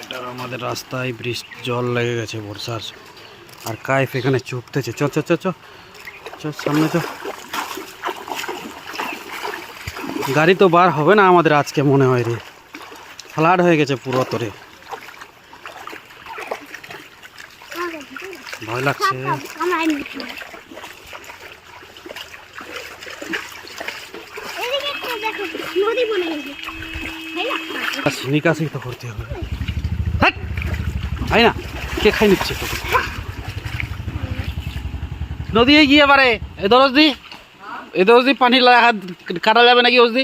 এটা আমাদের রাস্তায় বৃষ্টি জল লেগে গেছে বর্ষার। আর কাইফ এখানে চুপতেছে। চ চ চ চ চ সামনে চ। গাড়ি তো বার হবে না আমাদের আজকে মনে হয় রে, ফ্লাড হয়ে গেছে পুরো তোরে। ভয় লাগছে। নিকাশি তো করতে হবে। তাই না, কে খাই নিচ্ছে তোকে? নদী গিয়ে পারে এ দরজ দি পানি কাটা যাবে নাকি ওজ দি?